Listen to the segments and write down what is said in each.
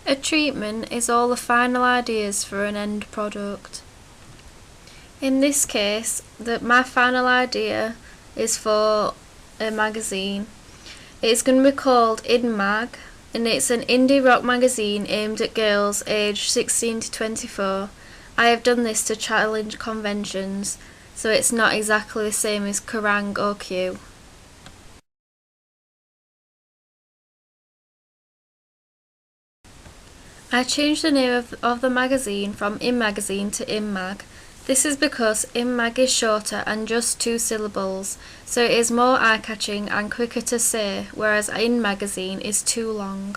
A treatment is all the final ideas for an end product. In this case, my final idea is for a magazine. It's going to be called In Mag, and it's an indie rock magazine aimed at girls aged 16 to 24. I have done this to challenge conventions, so it's not exactly the same as Kerrang or Q. I changed the name of the magazine from In Magazine to In Mag. This is because In Mag is shorter and just 2 syllables, so it is more eye-catching and quicker to say, whereas In Magazine is too long.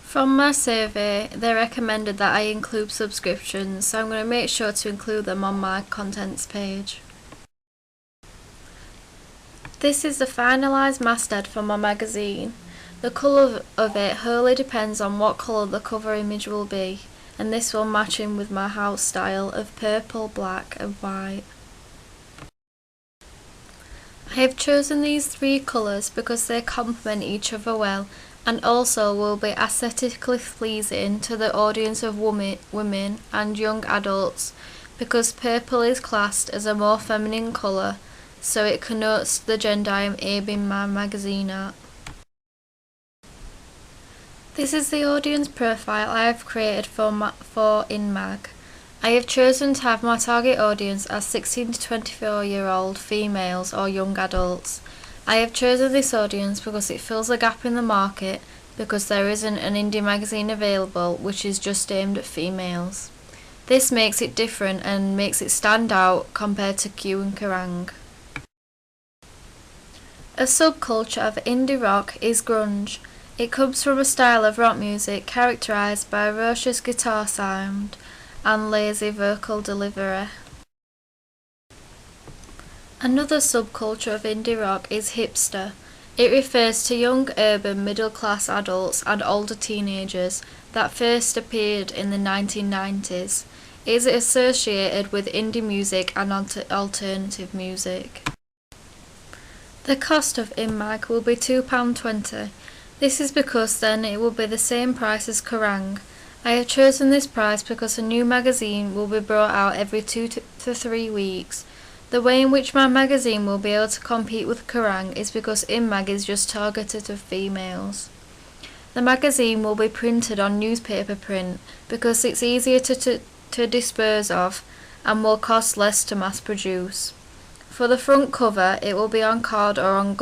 From my survey, they recommended that I include subscriptions, so I'm going to make sure to include them on my contents page. This is the finalised masthead for my magazine. The colour of it wholly depends on what colour the cover image will be, and this will match in with my house style of purple, black and white. I have chosen these 3 colours because they complement each other well and also will be aesthetically pleasing to the audience of women and young adults, because purple is classed as a more feminine colour, so it connotes the gender I am aiming my magazine at. This is the audience profile I have created for In Mag. I have chosen to have my target audience as 16 to 24-year-old females or young adults. I have chosen this audience because it fills a gap in the market, because there isn't an indie magazine available which is just aimed at females. This makes it different and makes it stand out compared to Q and Kerrang. A subculture of indie rock is grunge. It comes from a style of rock music characterised by a raucous guitar sound and lazy vocal delivery. Another subculture of indie rock is hipster. It refers to young urban middle-class adults and older teenagers that first appeared in the 1990s. It is associated with indie music and alternative music. The cost of In Mag will be £2.20. This is because then it will be the same price as Kerrang. I have chosen this price because a new magazine will be brought out every 2 to 3 weeks. The way in which my magazine will be able to compete with Kerrang is because In Mag is just targeted at females. The magazine will be printed on newspaper print because it's easier to dispose of and will cost less to mass produce. For the front cover, it will be on card or on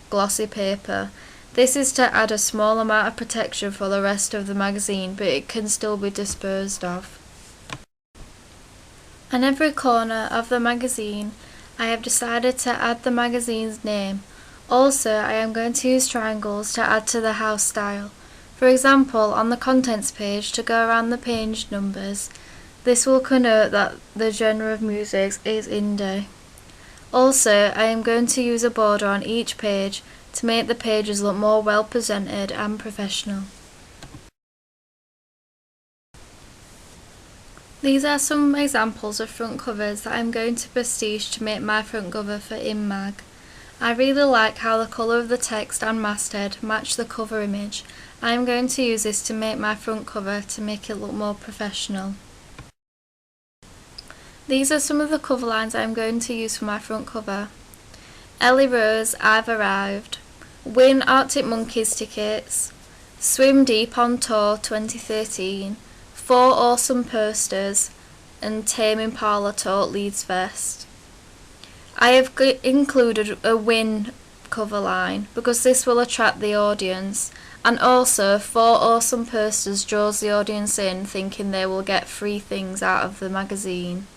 glossy paper. This is to add a small amount of protection for the rest of the magazine, but it can still be disposed of. On every corner of the magazine, I have decided to add the magazine's name. Also, I am going to use triangles to add to the house style. For example, on the contents page, to go around the page numbers, this will connote that the genre of music is indie. Also, I am going to use a border on each page to make the pages look more well presented and professional. These are some examples of front covers that I am going to pastiche to make my front cover for In Mag. I really like how the colour of the text and masthead match the cover image. I am going to use this to make my front cover to make it look more professional. These are some of the cover lines I am going to use for my front cover. Ellie Rose, I've Arrived. Win Arctic Monkeys tickets. Swim Deep on Tour 2013. 4 awesome posters. And Tame Impala Taught Leeds Vest. I have included a Win cover line because this will attract the audience, and also 4 awesome posters draws the audience in thinking they will get free things out of the magazine.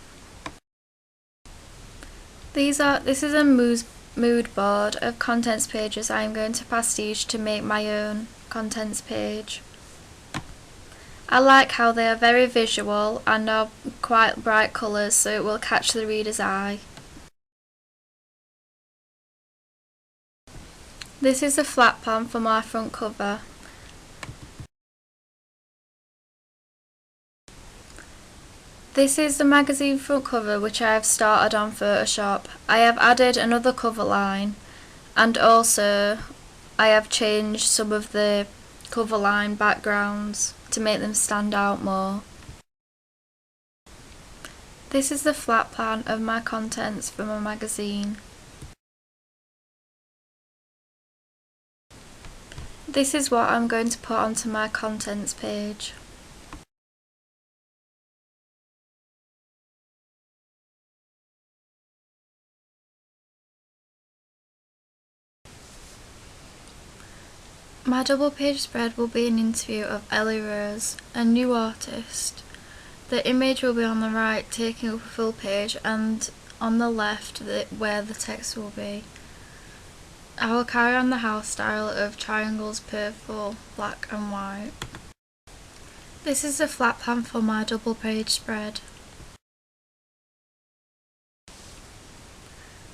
This is a mood board of contents pages I am going to pastiche to make my own contents page. I like how they are very visual and are quite bright colours, so it will catch the reader's eye. This is a flat pan for my front cover. This is the magazine front cover which I have started on Photoshop. I have added another cover line, and also I have changed some of the cover line backgrounds to make them stand out more. This is the flat plan of my contents from a magazine. This is what I'm going to put onto my contents page. My double page spread will be an interview of Ellie Rose, a new artist. The image will be on the right, taking up a full page, and on the left where the text will be. I will carry on the house style of triangles, purple, black and white. This is the flat plan for my double page spread.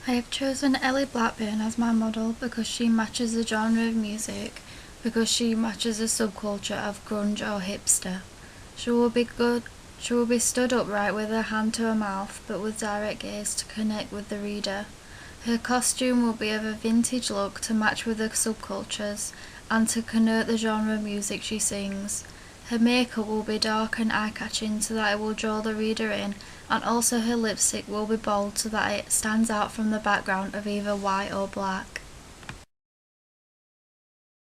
I have chosen Ellie Blackburn as my model because she matches the genre of music, because she matches the subculture of grunge or hipster. She will be stood upright with her hand to her mouth, but with direct gaze to connect with the reader. Her costume will be of a vintage look to match with the subcultures and to connote the genre of music she sings. Her makeup will be dark and eye-catching so that it will draw the reader in, and also her lipstick will be bold so that it stands out from the background of either white or black.